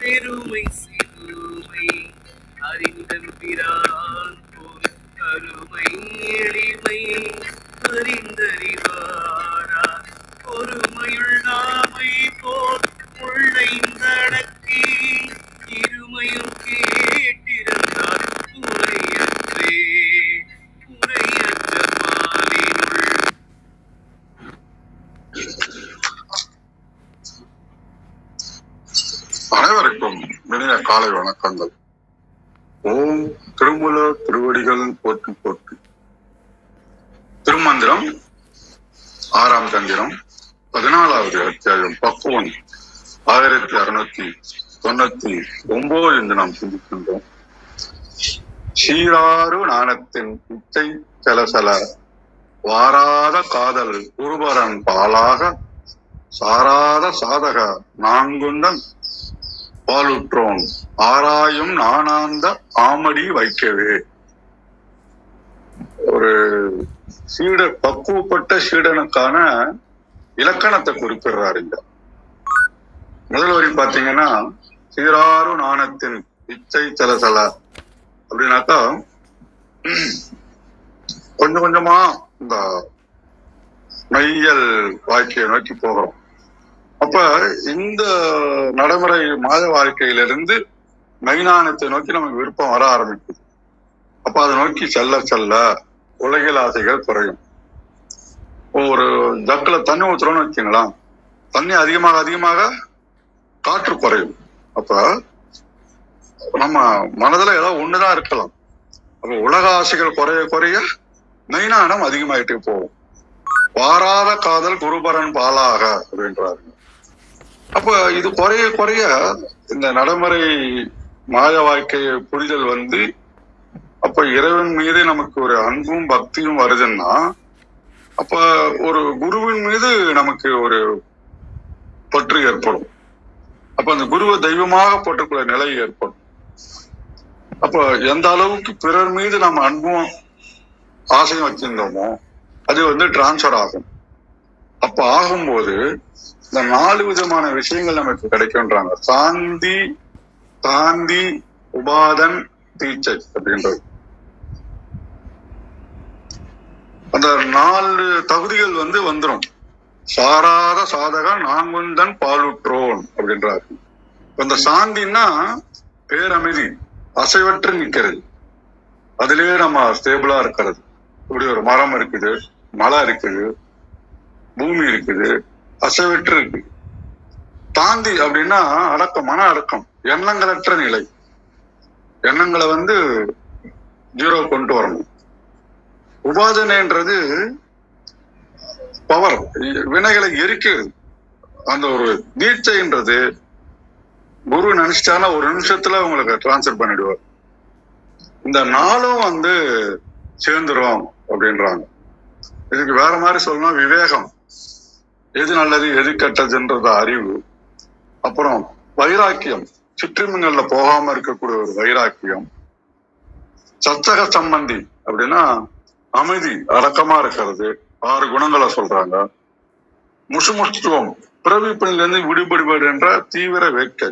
பெருமை சிறுமை அறிந்தபிரான் போல் அருமை எளிமை அறிந்தறிவாரா பொறுமையுள்ளாமை போல் உள்ளைந்தடக்கி இருமையும் கேட்டிருந்தார் உரையற்றே உரையற்ற பாலினுள். அனைவருக்கும் இனிய காலை வணக்கங்கள். ஓம் திருமூல திருவடிகள் போற்றி போற்றி. திருமந்திரம் 6ஆம் தந்திரம் 14வது அத்தியாயம் பக்குவம் 1699 என்று நாம் சிந்திக்கின்றோம். சீராறு நாணத்தின் இச்சை செலசல வாராத காதல் குருபரன் பாலாக சாராத சாதக நான்குண்டன் பாலுற்றோன் ஆராயும் நானாந்த ஆமடி வைக்கவே. ஒரு பக்குவப்பட்ட சீடனுக்கான இலக்கணத்தை குறிப்பிடுறாருங்க. முதல் வரி பாத்தீங்கன்னா, சீராறு நாணத்தின் இச்சை செலசல அப்படின்னாக்கா கொஞ்சம் கொஞ்சமா இந்த மையல் வாழ்க்கையை நோக்கி போகிறோம். அப்ப இந்த நடைமுறை மாத வாழ்க்கையிலிருந்து மெய்ஞானத்தை நோக்கி நமக்கு விருப்பம் வர ஆரம்பிக்குது. அப்ப அதை நோக்கி செல்ல செல்ல உலகில் ஆசைகள் குறையும். ஒரு ஜக்குல தண்ணி ஊத்துறோம்னு வச்சுங்களா, தண்ணி அதிகமாக அதிகமாக காற்று குறையும். அப்ப நம்ம மனதுல ஏதாவது ஒண்ணுதான் இருக்கலாம். அப்ப உலக ஆசைகள் குறைய குறைய மெய்ஞானம் அதிகமாயிட்டே போகும். வாராத காதல் குருபரன் பாலாக அப்படின்றாரு. அப்ப இது குறைய குறைய இந்த நடைமுறை மாய வாழ்க்கைய புரிதல் அப்ப இறைவன் மீது நமக்கு ஒரு அன்பும் பக்தியும் வருதுன்னா, அப்ப ஒரு குருவின் மீது நமக்கு ஒரு பற்று ஏற்படும். அப்ப அந்த குருவை தெய்வமாக போட்டுக்குள்ள நிலை ஏற்படும். அப்ப எந்த அளவுக்கு பிறர் மீது நம்ம அன்பும் ஆசையும் வச்சிருந்தோமோ அது டிரான்ஸ்பர் ஆகும். அப்ப ஆகும்போது இந்த 4 விதமான விஷயங்கள் நமக்கு கிடைக்கும்ன்றாங்க. சாந்தி, காந்தி, உபாதன், தீட்சை அப்படின்றது. அந்த 4 தகுதிகள் வந்துரும். சாராத சாதகன் நான்குந்தன் பாலுற்றோன் அப்படின்றாரு. அந்த சாந்தின்னா பேரமைதி, அசைவற்று நிக்கிறது, அதுலயே நம்ம ஸ்டேபிளா இருக்கிறது. இப்படி ஒரு மரம் இருக்குது, மலை இருக்குது, பூமி இருக்குது, அசைவற்று இருக்கு. தாந்தி அப்படின்னா அடக்கம், மன அடக்கம், எண்ணங்களற்ற நிலை. எண்ணங்களை 0 கொண்டு வரணும். உபாதனைன்றது பவர், வினைகளை எரிக்கிறது. அந்த ஒரு தீட்சைன்றது குரு நினைச்சிட்டானா ஒரு நிமிஷத்துல உங்களுக்கு டிரான்ஸ்ஃபர் பண்ணிடுவார். இந்த 4ம் சேர்ந்துரும் அப்படின்றாங்க. இதுக்கு வேற மாதிரி சொல்லணும், விவேகம், எது நல்லது எது கெட்டதுன்றத அறிவு. அப்புறம் வைராக்கியம், சுற்றுமங்கள்ல போகாம இருக்கக்கூடிய ஒரு வைராக்கியம். சச்சக சம்பந்தி அப்படின்னா அமைதி, அடக்கமா இருக்கிறது. 6 குணங்களை சொல்றாங்க. முசுமுஷ்டுவம், பிறவிப்பினிலிருந்து விடுபடுவது என்ற தீவிர வேட்கை.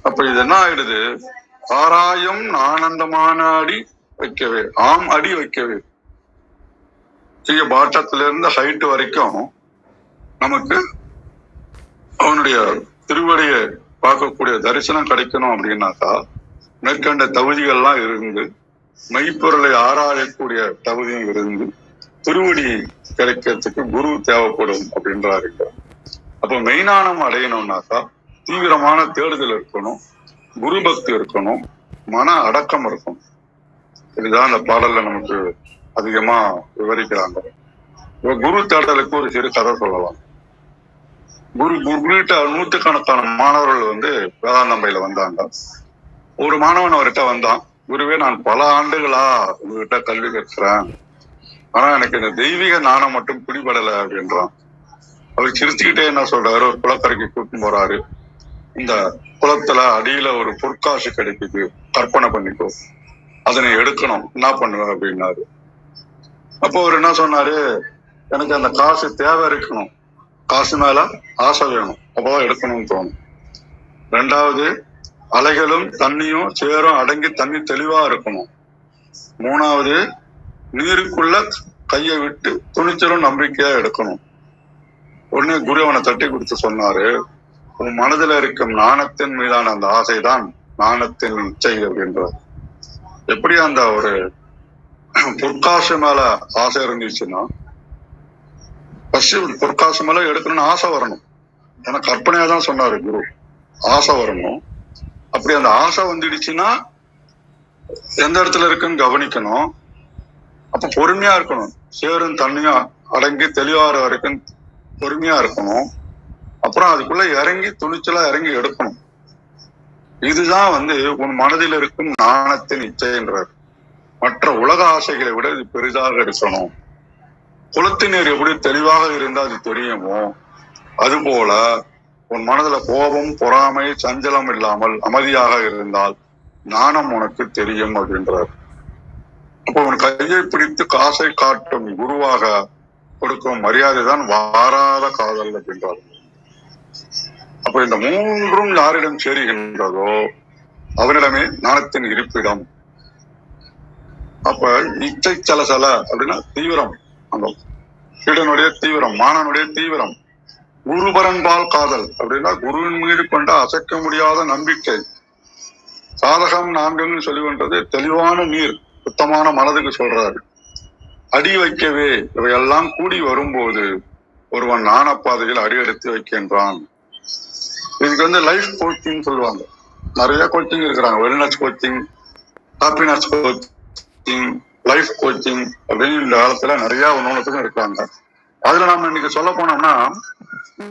அப்ப இது என்ன ஆயிடுது, ஆராயும் ஆனந்தமான அடி வைக்கவே, ஆம் அடி வைக்கவே. தீய பாட்டத்திலிருந்து ஹைட் வரைக்கும் நமக்கு அவனுடைய திருவடியை பார்க்கக்கூடிய தரிசனம் கிடைக்கணும் அப்படின்னாக்கா மேற்கண்ட தகுதிகள்லாம் இருந்து, மெய்ப்பொருளை ஆராயக்கூடிய தகுதியும் இருந்து, திருவடி கிடைக்கிறதுக்கு குரு தேவைப்படும் அப்படின்றாரு. அப்ப மெய்ஞானம் அடையணும்னாக்கா தீவிரமான தேடுதல் இருக்கணும், குரு பக்தி இருக்கணும், மன அடக்கம் இருக்கணும். இதுதான் இந்த பாடல்ல நமக்கு அதிகமா விவரிக்கிறாங்க. குரு தேடலுக்கு ஒரு சிறு கதை சொல்லலாம். குருகிட்ட 100கணக்கான மாணவர்கள் வேதாந்தம்பையில வந்தாங்க. ஒரு மாணவன் அவர்கிட்ட வந்தான், குருவே, நான் பல ஆண்டுகளா உங்ககிட்ட கல்வி கற்கிறேன், ஆனா எனக்கு இந்த தெய்வீக ஞானம் மட்டும் பிடிபடல அப்படின்றான். அவர் சிரிச்சுக்கிட்டே என்ன சொல்றாரு, ஒரு குளக்கரைக்கு கூட்டின்னு போறாரு. இந்த குளத்துல அடியில ஒரு பொற்காசு கிடைக்குது, கற்பனை பண்ணிக்கோ, அதனை எடுக்கணும், என்ன பண்ணுவேன் அப்படின்னாரு. அப்போ அவர் என்ன சொன்னாரு, எனக்கு அந்த காசு தேவை இருக்கணும், காசு மேல ஆசை வேணும், அப்பதான் எடுக்கணும்னு தோணும். ரெண்டாவது, அலைகளும் தண்ணியும் சேரும் அடங்கி தண்ணி தெளிவா இருக்கணும். மூணாவது, நீருக்குள்ள கையை விட்டு துணிச்சலும் நம்பிக்கையா எடுக்கணும். ஒண்ணு குரு அவனை தட்டி கொடுத்து சொன்னாரு, உன் மனதுல இருக்கும் நாணத்தின் மீதான அந்த ஆசைதான் நாணத்தின் இச்சை அப்படின்றார். எப்படி அந்த ஒரு பொற்காசு மேல ஆசை இருந்துச்சுன்னா, பொற்காசு மேல எடுக்கணும்னு ஆசை வரணும். ஏன்னா கற்பனையா தான் சொன்னாரு குரு, ஆசை வரணும். அப்படி அந்த ஆசை வந்துடுச்சுன்னா எந்த இடத்துல இருக்குன்னு கவனிக்கணும். அப்ப பொறுமையா இருக்கணும். சேரும் தண்ணியும் அடங்கி தெளிவார வரைக்கும் பொறுமையா இருக்கணும். அப்புறம் அதுக்குள்ள இறங்கி துணிச்சலா இறங்கி எடுக்கணும். இதுதான் உன் மனதில் இருக்கும் நாணத்தின் இச்சைன்றார். மற்ற உலக ஆசைகளை விட இது பெரிதாக இருக்கணும். குளத்து நீர் எப்படி தெளிவாக இருந்தா அது தெரியுமோ, அது போல உன் மனதுல கோபம், பொறாமை, சஞ்சலம் இல்லாமல் அமைதியாக இருந்தால் நாணம் உனக்கு தெரியும் அப்படின்றார். அப்போ உன் கையை பிடித்து காசை காட்டும் குருவாக கொடுக்கும் மரியாதை தான் வாராத காதல் அப்படின்றார். அப்ப இந்த மூன்றும் யாரிடம் சேருகின்றதோ அவனிடமே நாணத்தின் இருப்பிடம். அப்ப இச்சை சலசல அப்படின்னா தீவிரம், அந்த சீடனுடைய தீவிரம், மாணவனுடைய தீவிரம். குருபரன்பால் காதல் அப்படின்னா குருவின் மீது கொண்ட அசைக்க முடியாத நம்பிக்கை. சாதகம் நான்குன்னு சொல்லுகின்றது தெளிவான நீர், சுத்தமான மனதுக்கு சொல்றாரு. அடி வைக்கவே இவையெல்லாம் கூடி வரும்போது ஒருவன் ஞானப்பாதையில் அடி எடுத்து வைக்கின்றான். இதுக்கு லைஃப் கோச்சிங் சொல்லுவாங்க. நிறைய கோச்சிங் இருக்கிறாங்க. Wellness coaching, happiness coaching, life coaching அப்படின்னு இந்த காலத்துல நிறைய உணவுத்துக்கும் இருக்காங்க. அதுல நம்ம இன்னைக்கு சொல்ல போனோம்னா,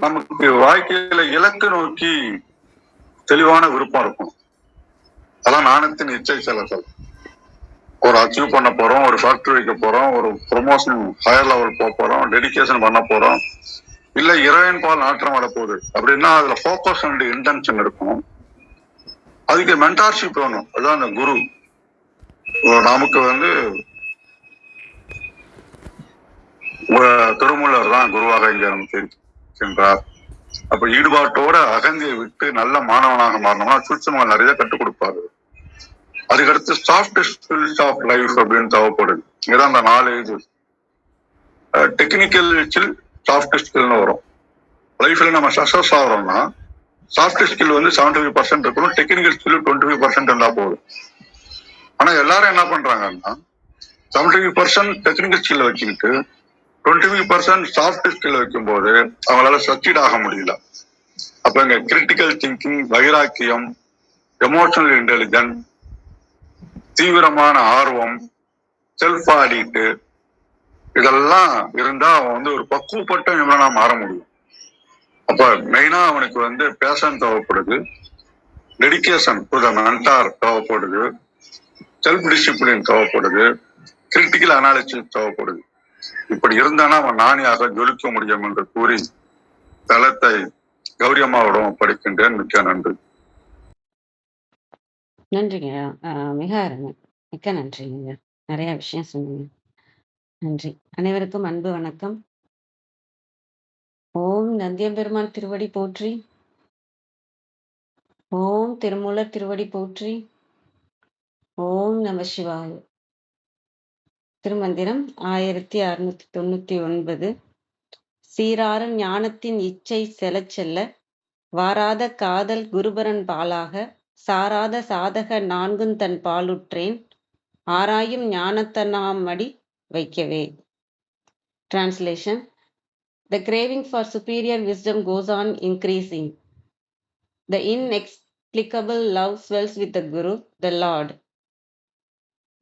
நமக்கு வாழ்க்கையில இலக்கு நோக்கி தெளிவான விருப்பம் இருக்கும். அதான் நாணத்தின் இச்சை செலுத்தல். ஒரு அச்சீவ் பண்ண போறோம், ஒரு ஃபேக்டரி வைக்க போறோம், ஒரு ப்ரொமோஷன் ஹையர் லெவல் போக போறோம், டெடிகேஷன் பண்ண போறோம், இல்ல இறைவன் பால் நாற்றம் வர போகுது அப்படின்னா அதுல ஃபோக்கஸ் அண்ட் இன்டென்ஷன் இருக்கும். அதுக்கு மென்டார்ஷிப் வேணும். அதுதான் அந்த குரு. நமக்கு திருமூலர் தான் குருவாக இங்க நமக்கு இருக்கின்றார். அப்ப ஈடுபாட்டோட அகந்தியை விட்டு நல்ல மாணவனாக மாறணும்னா சூட்சமாக நிறைய கற்றுக் கொடுப்பாரு. அதுக்கடுத்து சாஃப்ட் ஸ்கில்ஸ் ஆஃப் லைஃப் அப்படின்னு தேவைப்படுது. இதான் அந்த 4 இது. டெக்னிக்கல் ஸ்கில், சாஃப்ட் ஸ்கில்னு வரும். லைஃப்ல நம்ம சக்சஸ் ஆகிறோம்னா சாஃப்ட் ஸ்கில் 75% இருக்கணும், டெக்னிக்கல் ஸ்கில் 25% இருந்தா போதும். ஆனா எல்லாரும் என்ன பண்றாங்கன்னா 75% டெக்னிக்கல் ஸ்கில் வச்சுக்கிட்டு 25% சாஃப்ட் ஸ்கில் வைக்கும் போது அவங்களால சக்சீட் ஆக முடியல. அப்ப இங்க கிரிட்டிக்கல் திங்கிங், வைராக்கியம், எமோஷனல் இன்டெலிஜென்ஸ், தீவிரமான ஆர்வம், செல்ஃப் ஆடிட்டு இதெல்லாம் இருந்தா அவன் ஒரு பக்குவப்பட்ட நிபுணனா மாற முடியும். அப்ப மெயினா அவனுக்கு பேஷன் தேவைப்படுது, டெடிகேஷன் டு த மென்டார் தேவைப்படுது, செல்ஃப் டிசிப்ளின் தேவைப்படுது, கிரிட்டிக்கல் அனாலிசிஸ் தேவைப்படுது. இப்படி இருந்தானா அவன் நாணியாக ஜொலிக்க முடியும் என்று கூறி தளத்தை கௌரியம்மாவிடம் படிக்கின்றேன். மிக்க நன்றி. நன்றிங்க. மிக அருமை. மிக்க நன்றிங்க. நிறைய விஷயம் சொன்னீங்க. நன்றி. அனைவருக்கும் அன்பு வணக்கம். ஓம் நந்தியம்பெருமான் திருவடி போற்றி. ஓம் திருமூலர் திருவடி போற்றி. ஓம் நம சிவாய. திருமந்திரம் 1699. சீராரும் ஞானத்தின் இச்சை செலச் செல்ல வாராத காதல் குருபரன் பாலாக சாராத சாதக 4 தன் பாலுற்றேன் ஆராயும் ஞானத்தனாமடி வைக்கவே. Translation. The craving for superior wisdom goes on increasing. The inexplicable love swells with the Guru, the Lord,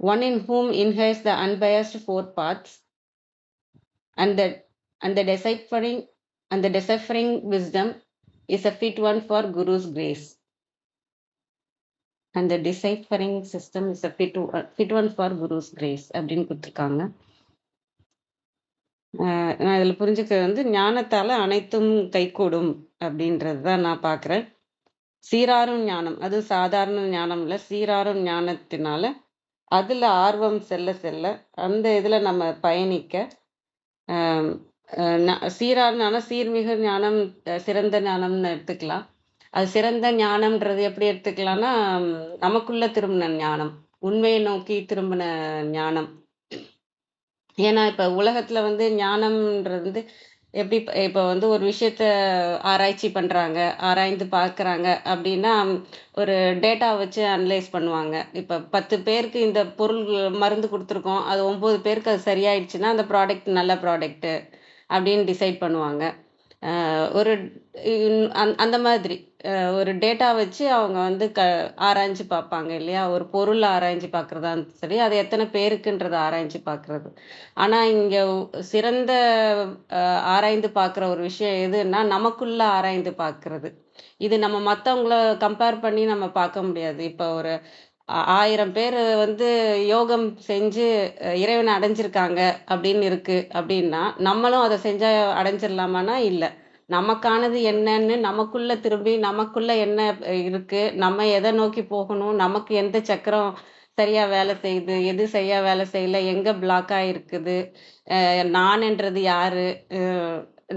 one in whom inheres the unbiased 4 paths, and the deciphering wisdom is a fit one for Guru's grace. And the deciphering system is a fit one for Guru's grace அப்படின்னு கொடுத்துருக்காங்க. நான் இதில் புரிஞ்சுக்கிறது ஞானத்தால் அனைத்தும் கைகூடும் அப்படின்றது தான் நான் பார்க்குறேன். சீராரும் ஞானம், அது சாதாரண ஞானம் இல்லை, சீராரும் ஞானத்தினால அதில் ஆர்வம் செல்ல செல்ல அந்த இதில் நம்ம பயணிக்க சீரான ஞானம், சீர்மிகு ஞானம், சிறந்த ஞானம்னு எடுத்துக்கலாம். அது சிறந்த ஞானம்ன்றது எப்படி எடுத்துக்கலாம்னா, நமக்குள்ள திரும்பின ஞானம். உண்மையை நோக்கி திரும்பின ஞானம். ஏன்னா, இப்ப உலகத்துல வந்து ஞானம்ன்றது வந்து எப்படி இப்ப வந்து ஒரு விஷயத்த ஆராய்ச்சி பண்றாங்க, ஆராய்ந்து பார்க்குறாங்க அப்படின்னா, ஒரு டேட்டா வச்சு அனலைஸ் பண்ணுவாங்க. இப்ப 10 பேருக்கு இந்த பொருள் மருந்து குடுத்துருக்கோம். அது 9 பேருக்கு அது சரியாயிடுச்சுன்னா, அந்த ப்ராடக்ட் நல்ல ப்ராடக்ட்டு அப்படின்னு டிசைட் பண்ணுவாங்க. ஒரு அந்த மாதிரி ஒரு டேட்டா வச்சு அவங்க வந்து ஆராய்ஞ்சு பார்ப்பாங்க இல்லையா? ஒரு பொருள் ஆராய்ஞ்சு பார்க்குறதா சரி, அது எத்தன பேருக்குன்றத ஆராய்ஞ்சு பார்க்குறது. ஆனா, இங்க சிறந்த ஆராய்ந்து பார்க்குற ஒரு விஷயம் எதுன்னா, நமக்குள்ள ஆராய்ந்து பார்க்குறது. இது நம்ம மத்தவங்கள கம்பேர் பண்ணி நம்ம பார்க்க முடியாது. இப்ப ஒரு 1000 பேரு வந்து யோகம் செஞ்சு இறைவன அடைஞ்சிருக்காங்க அப்படின்னு இருக்கு அப்படின்னா, நம்மளும் அத செஞ்சா அடைஞ்சிரலாமான்னா, இல்ல. நமக்கானது என்னன்னு நமக்குள்ள திரும்பி, நமக்குள்ள என்ன இருக்கு? நம்ம எத நோக்கி போகணும்? நமக்கு எந்த சக்கரம் சரியா வேலை செய்யுது? எது சரியா வேலை செய்யல? எங்க பிளாக் ஆயிருக்குது? நான்ன்றது யாரு? அ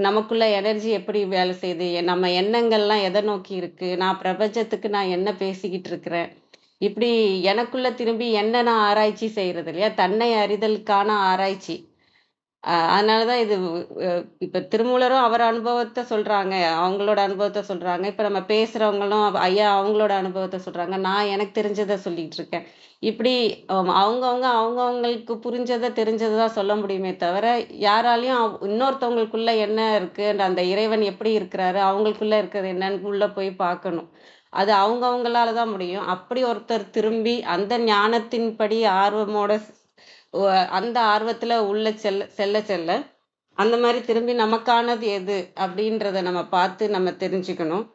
நமக்குள்ள எனர்ஜி எப்படி வேலை செய்யுது? நம்ம எண்ணங்கள்லாம் எத நோக்கி இருக்கு? நான் பிரபஞ்சத்துக்கு நான் என்ன பேசிக்கிட்டு இருக்கிறேன்? இப்படி எனக்குள்ள திரும்பி என்ன நான் ஆராய்ச்சி செய்றது இல்லையா? தன்னை அறிதலுக்கான ஆராய்ச்சி. அதனால தான் இது அ இப்ப திருமூலரும் அவர் அனுபவத்த சொல்றாங்க. அவங்களோட அனுபவத்த சொல்றாங்க. இப்ப நம்ம பேசுறவங்களும் ஐயா அவங்களோட அனுபவத்த சொல்றாங்க. நான் எனக்கு தெரிஞ்சத சொல்லிட்டு இருக்கேன். இப்படி அவங்கவங்க அவங்கவங்களுக்கு புரிஞ்சத, தெரிஞ்சத தான் சொல்ல முடியுமே தவிர, யாராலயும் இன்னொருத்தவங்களுக்குள்ள என்ன இருக்குன்ற அந்த இறைவன் எப்படி இருக்கிறாரு, அவங்களுக்குள்ள இருக்கிறது என்னன்னு உள்ள போய் பார்க்கணும். அது அவங்கவங்களால தான் முடியும். அப்படி ஒருத்தர் திரும்பி அந்த ஞானத்தின்படி ஆர்வமோட ஒ அந்த ஆர்வத்துல உள்ள செல்ல செல்ல செல்ல, அந்த மாரி திரும்பி நமக்கானது எது? அப்படின்றத நம்ம பார்த்து நம்ம தெரிஞ்சுக்கணும்.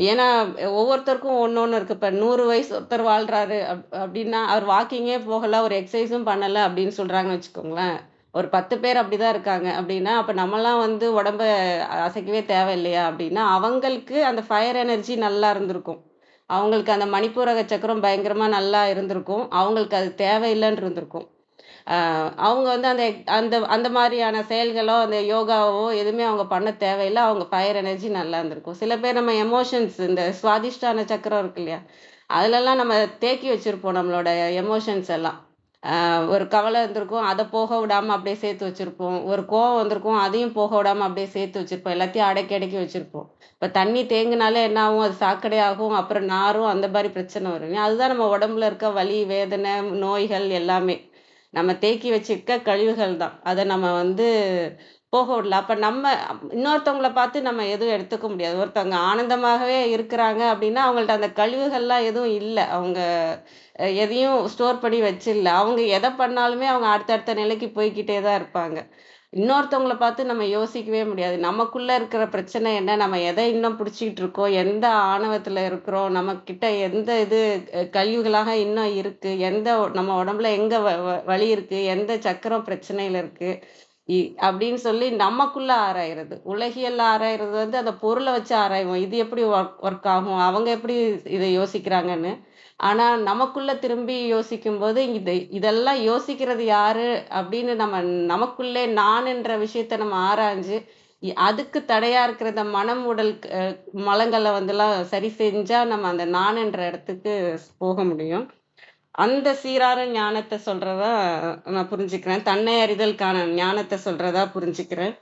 ஏன்னா ஒவ்வொருத்தருக்கும் ஒண்ணொண்ணு இருக்கு. இப்ப 100 வயசு ஒருத்தர் வாழ்றாரு அப்படின்னா, அவர் வாக்கிங்கே போகல, ஒரு எக்சர்சைஸும் பண்ணல அப்படின்னு சொல்றாங்கன்னு வச்சுக்கோங்களேன். ஒரு 10 பேர் அப்படிதான் இருக்காங்க அப்படின்னா, அப்ப நம்மலாம் வந்து உடம்ப அசைக்கவே தேவையில்லையா? அப்படின்னா, அவங்களுக்கு அந்த ஃபயர் எனர்ஜி நல்லா இருந்திருக்கும். அவங்களுக்கு அந்த மணிப்பூரக சக்கரம் பயங்கரமா நல்லா இருந்திருக்கும். அவங்களுக்கு அது தேவையில்லன்னு இருந்திருக்கும். அ அவங்க வந்து அந்த அந்த அந்த மாரியான செயல்களோ, அந்த யோகாவோ எதுவுமே அவங்க பண்ண தேவையில்ல. அவங்க ஃபயர் எனர்ஜி நல்லா இருந்திருக்கும். சில பேர் நம்ம எமோஷன்ஸ் இந்த சுவாதிஷ்டான சக்கரம் இருக்கு இல்லையா? அதுலலாம் நம்ம தேக்கி வச்சிருப்போம் நம்மளோட எமோஷன்ஸ் எல்லாம். ஒரு கவலை இருந்திருக்கும். அத போக விடாம அப்படியே சேர்த்து வச்சிருப்போம். ஒரு கோவம் வந்திருக்கும். அதையும் போக விடாம அப்படியே சேர்த்து வச்சிருப்போம். எல்லாத்தையும் அடக்கி அடக்கி வச்சிருப்போம். இப்ப தண்ணி தேங்குனாலே என்ன ஆகும்? அது சாக்கடை ஆகும். அப்புறம் நாறும். அந்த மாரி பிரச்சனை வரும். அதுதான் நம்ம உடம்புல இருக்க வலி, வேதனை, நோய்கள் எல்லாமே. நம்ம தேக்கி வச்சிருக்க கழிவுகள் தான். அத நம்ம வந்து போக விடல. அப்ப நம்ம இன்னொருத்தவங்கள பார்த்து நம்ம எதுவும் எடுத்துக்க முடியாது. ஒருத்தவங்க ஆனந்தமாகவே இருக்கிறாங்க அப்படின்னா, அவங்கள்ட்ட அந்த கழிவுகள்லாம் எதுவும் இல்ல. அவங்க எதையும் ஸ்டோர் பண்ணி வச்சில்ல. அவங்க எத பண்ணாலுமே அவங்க அடுத்தடுத்த நிலைக்கு போய்க்கிட்டே தான் இருப்பாங்க. இன்னொருத்தவங்கள பார்த்து நம்ம யோசிக்கவே முடியாது. நமக்குள்ள இருக்கிற பிரச்சனை என்ன? நம்ம எத இன்னும் பிடிச்சுக்கிட்டு இருக்கோம்? எந்த ஆணவத்துல இருக்கிறோம்? நம்மகிட்ட எந்த இது கழிவுகளாக இன்னும் இருக்கு? நம்ம உடம்புல எங்க வலி இருக்கு? எந்த சக்கரம் பிரச்சனையில இருக்கு? இ அப்படின்னு சொல்லி நமக்குள்ள ஆராயிறது. உலகியல்ல ஆராயிறது வந்து அந்த பொருள வச்சு ஆராய்வோம். இது எப்படி ஒர்க் ஆகும்? அவங்க எப்படி இத யோசிக்கிறாங்கன்னு. ஆனா, நமக்குள்ள திரும்பி யோசிக்கும்போது, இதெல்லாம் யோசிக்கிறது யாரு? அப்படின்னு நமக்குள்ளே நான் என்ற விஷயத்த நம்ம ஆராய்ஞ்சு, அதுக்கு தடையா இருக்கிற இந்த மனம், உடல் மலங்கள வந்துலாம் சரி செஞ்சா, நம்ம அந்த நான் என்ற இடத்துக்கு போக முடியும். அந்த சீரான ஞானத்த சொல்றதா நான் புரிஞ்சுக்கிறேன். தன்னை அறிதலுக்கான ஞானத்த சொல்றதா புரிஞ்சுக்கிறேன்.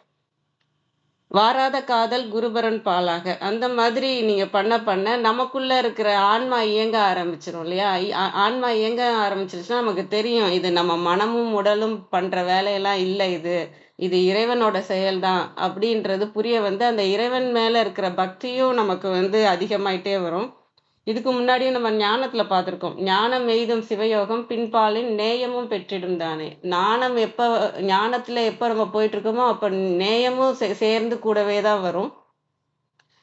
வாராத காதல் குருபரன் பாலாக. அந்த மாதிரி நீங்க பண்ண பண்ண, நமக்குள்ள இருக்கிற ஆன்மா இயங்க ஆரம்பிச்சுரும் இல்லையா? ஆன்மா இயங்க ஆரம்பிச்சுருச்சுன்னா, நமக்கு தெரியும். இது நம்ம மனமும், உடலும் பண்ற வேலையெல்லாம் இல்ல இது. இது இறைவனோட செயல் தான். அப்படின்றது புரிய வந்து, அந்த இறைவன் மேல இருக்கிற பக்தியும் நமக்கு வந்து அதிகமாயிட்டே வரும். இதுக்கு முன்னாடியும் நம்ம ஞானத்துல பார்த்திருக்கோம். ஞானம் எய்தும் சிவயோகம் பின்பாலின் நேயமும் பெற்றிடும் தானே. ஞானத்துல எப்ப நம்ம போயிட்டு இருக்கோமோ, அப்ப நேயமும் சேர்ந்து கூடவே தான் வரும்.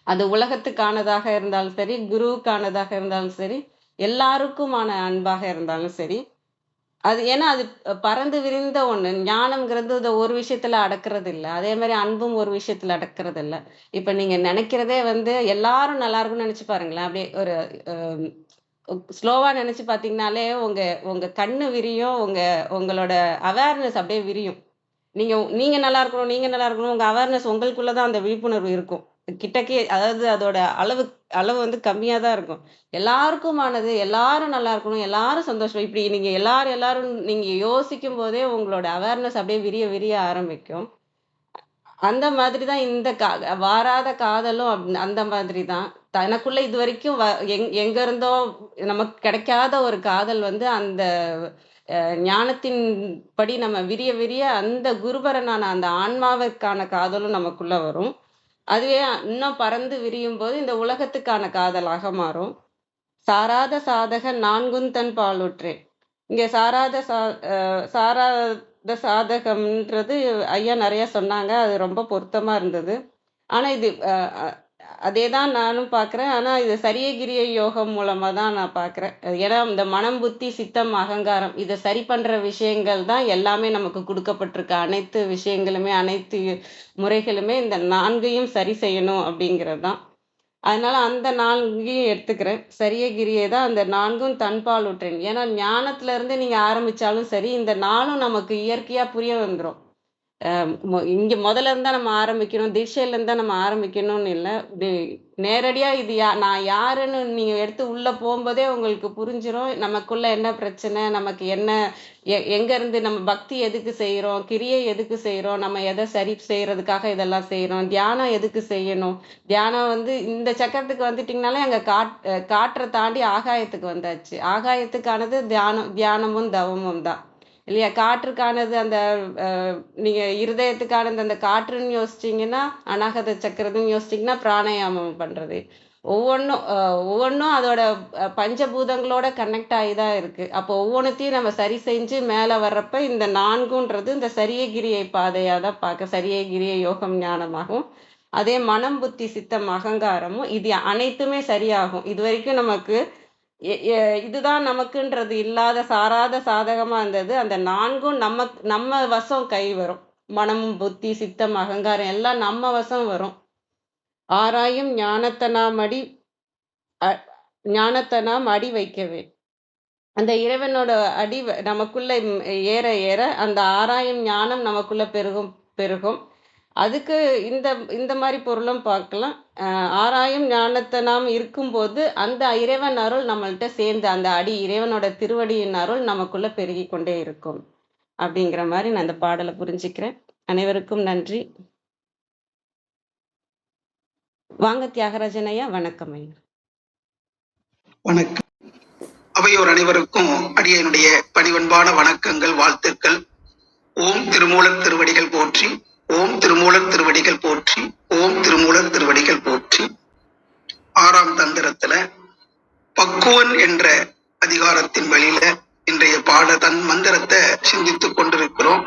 அது உலகத்துக்கானதாக இருந்தாலும் சரி, குருவுக்கானதாக இருந்தாலும் சரி, எல்லாருக்குமான அன்பாக இருந்தாலும் சரி. ஏன்னா அது பரந்து விரிந்த ஒண்ணு. ஞானம்ங்கிறது இத ஒரு விஷயத்துல அடக்குறது இல்ல. அதே மாரி அன்பும் ஒரு விஷயத்துல அடக்குறது இல்ல. இப்ப நீங்க நெனைக்கிறதே வந்து எல்லாரும் நல்லா இருக்கும்னு நெனச்சு பாருங்களேன். அப்படியே ஒரு அ ஸ்லோவா நெனச்சு பார்த்தீங்கன்னாலே, உங்க உங்க கண்ணு விரியும். உங்களோட அவேர்னஸ் அப்படியே விரியும். நீங்க நீங்க நல்லா இருக்கணும், நீங்க நல்லா இருக்கணும். உங்க அவேர்னஸ் உங்களுக்குள்ள தான் அந்த விழிப்புணர்வு இருக்கும். கிட்டக்கே, அதாவது அதோட அளவு அளவு வந்து கம்மியா தான் இருக்கும். எல்லாருக்குமானது, எல்லாரும் நல்லா இருக்கணும், எல்லாரும் சந்தோஷம். இப்படி நீங்க எல்லாரும் நீங்க யோசிக்கும்போதே உங்களோட அவேர்னஸ் அப்படியே விரிய விரிய ஆரம்பிக்கும். அந்த மாதிரி தான் இந்த வாராத காதலும் அந்த மாதிரி தான். தனக்குள்ள இதுவரைக்கும் எங்க இருந்தோ நமக்கு கிடைக்காத ஒரு காதல் வந்து அந்த ஞானத்தின் படி நம்ம விரிய விரிய அந்த குருபரனான அந்த ஆன்மாவிற்கான காதலும் நமக்குள்ள வரும். அதுவே இன்னும் பறந்து விரியும்போது இந்த உலகத்துக்கான காதலாக மாறும். சாராத சாதக நான்குந்தன் பாலுற்றேன். இங்க சாராத சாதகம்ன்றது ஐயா நெறைய சொன்னாங்க. அது ரொம்ப பொருத்தமா இருந்தது. ஆனா இது அதேதான் நானும் பார்க்குறேன். ஆனா இது சரியகிரிய யோகம் மூலமா தான் நான் பார்க்குறேன். ஏன்னா இந்த மனம், புத்தி, சித்தம், அகங்காரம் இத சரி பண்ற விஷயங்கள் தான் எல்லாமே நமக்கு குடுக்கப்பட்டிருக்க அனைத்து விஷயங்களுமே, அனைத்து முறைகளுமே இந்த 4யும் சரி செய்யணும் அப்படிங்கிறது தான். அதனால அந்த 4யும் எடுத்துக்கிறேன். சரியகிரியை தான் அந்த 4ம் தன்பாலுற்றேன். ஏன்னா ஞானத்துல இருந்து நீங்க ஆரம்பிச்சாலும் சரி, இந்த 4ம் நமக்கு இயற்கையா புரிய வந்துரும். இங்க முதல்ல இருந்தா நம்ம ஆரம்பிக்கணும், தீட்சையில இருந்தா நம்ம ஆரம்பிக்கணும்னு இல்ல. நேரடியா இது நான் யாருன்னு நீங்க எடுத்து உள்ள போம்போதே உங்களுக்கு புரிஞ்சிரும். நமக்குள்ள என்ன பிரச்சனை, நமக்கு என்ன எங்க இருந்து நம்ம பக்தி எதுக்கு செய்றோம், கிரியை எதுக்கு செய்றோம், நம்ம எதை சரி செய்யறதுக்காக இதெல்லாம் செய்றோம், தியானம் எதுக்கு செய்யணும். தியானம் வந்து இந்த சக்கரத்துக்கு வந்துட்டீங்கனாலே அங்க காற்றை தாண்டி ஆகாயத்துக்கு வந்தாச்சு. ஆகாயத்துக்கானது தியானமும் தவமும் தான். இல்லையா? காற்றுக்கானது அந்த நீங்க இருதயத்துக்கானது அந்த காற்றுன்னு யோசிச்சீங்கன்னா, அநாகத சக்கரம்னு யோசிச்சீங்கன்னா, பிராணாயாமம் பண்றது. ஒவ்வொன்னும் அதோட பஞ்சபூதங்களோட கனெக்ட் ஆகி தான் இருக்கு. அப்போ ஒவ்வொன்னுத்தையும் நம்ம சரி செஞ்சு மேல வர்றப்ப இந்த 4ன்றது இந்த சரியகிரியை பாதையா தான் சரியகிரிய யோகம் ஞானமாகும். அதே மனம், புத்தி, சித்தம், அகங்காரமும் இது அனைத்துமே சரியாகும். இதுவரைக்கும் நமக்கு இதுதான் நமக்குன்றது இல்லாத சாராத சாதகமா இருந்தது. அந்த 4ம் நம்ம வசம் கை வரும். மனமும், புத்தி, சித்தம், அகங்காரம் எல்லாம் நம்ம வசம் வரும். ஆராயும் ஞானத்தனாம் அடி வைக்கவே. அந்த இறைவனோட அடி நமக்குள்ள ஏற ஏற அந்த ஆராயும் ஞானம் நமக்குள்ள பெருகும். அதுக்கு இந்த இந்த மாதிரி பொருளும் பார்க்கலாம். ஆராயும் ஞானத்தை நாம் இருக்கும்போது அந்த இறைவன் அருள் நம்மள்ட்ட சேர்ந்து அந்த இறைவனோட திருவடியின் அருள் நமக்குள்ள பெருகி கொண்டே இருக்கும் அப்படிங்கிற மாதிரி நான் அந்த பாடலை புரிஞ்சுக்கிறேன். அனைவருக்கும் நன்றி. வாங்க தியாகராஜன் ஐயா. வணக்கம் ஐயா. வணக்கம். அவையோர் அனைவருக்கும் அடியனுடைய பணிவன்பான வணக்கங்கள், வாழ்த்துக்கள். ஓம் திருமூலர் திருவடிகள் போற்றி, ஓம் திருமூலர் திருவடிகள் போற்றி, ஓம் திருமூலர் திருவடிகள் போற்றி. 6ஆம் தந்திரத்துல பக்குவன் என்ற அதிகாரத்தின் வழியில இன்றைய தன் மந்திரத்தை சிந்தித்துக் கொண்டிருக்கிறோம்.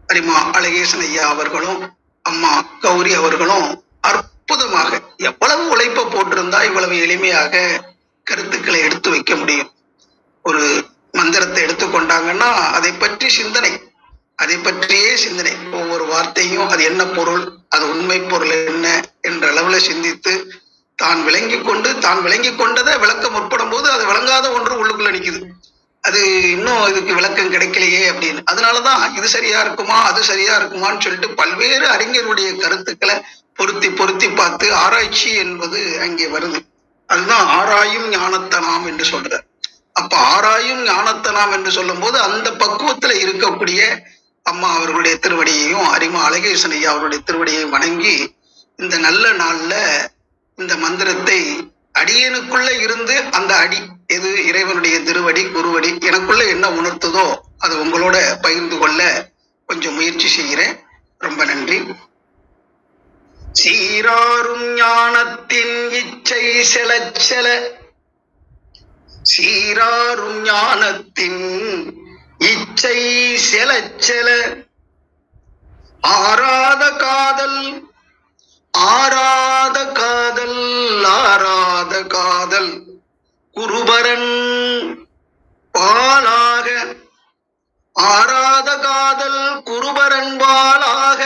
அரிமா அழகேசன் ஐயா அவர்களும் அம்மா கௌரி அவர்களும் அற்புதமாக எவ்வளவு உழைப்பை போட்டிருந்தா இவ்வளவு எளிமையாக கருத்துக்களை எடுத்து வைக்க முடியும். ஒரு மந்திரத்தை எடுத்துக்கொண்டாங்கன்னா அதை பற்றி சிந்தனை, அதை பற்றியே சிந்தனை. ஒவ்வொரு வார்த்தையும் அது என்ன பொருள், அது உண்மை பொருள் என்ன என்ற அளவுல சிந்தித்து தான் விளங்கி கொண்டதை விளக்க முற்படும் போது அது விளங்காத ஒன்று உள்ளுக்குள்ள நிக்குது. அது இன்னும் இதுக்கு விளக்கம் கிடைக்கலையே அப்படின்னு. அதனாலதான் இது சரியா இருக்குமா, அது சரியா இருக்குமான்னு சொல்லிட்டு பல்வேறு அறிஞருடைய கருத்துக்களை பொருத்தி பார்த்து ஆராய்ச்சி என்பது அங்கே வருது. அதுதான் ஆராயும் ஞானத்தனாம் என்று சொல்ற. அப்ப ஆராயும் ஞானத்தனாம் என்று சொல்லும் போது அந்த பக்குவத்துல இருக்கக்கூடிய அம்மா அவர்களுடைய திருவடியையும் அரிமா அழகேசன் ஐயா அவருடைய திருவடியையும் வணங்கி இந்த நல்ல நாள்ல இந்த மந்திரத்தை அடியனுக்குள்ள இருந்து அந்த அடி எது இறைவனுடைய திருவடி குருவடி எனக்குள்ள என்ன உணர்த்துதோ அது உங்களோட பகிர்ந்து கொள்ள கொஞ்சம் முயற்சி செய்கிறேன். ரொம்ப நன்றி. சீராரும் ஞானத்தின் இச்சை செலச்செல, சீராரும் ஞானத்தின் இச்சை செலச்செல, ஆராத காதல் ஆராத காதல் ஆராத காதல் குருபரன் பாலாக, ஆராத காதல் குருபரன் பாலாக,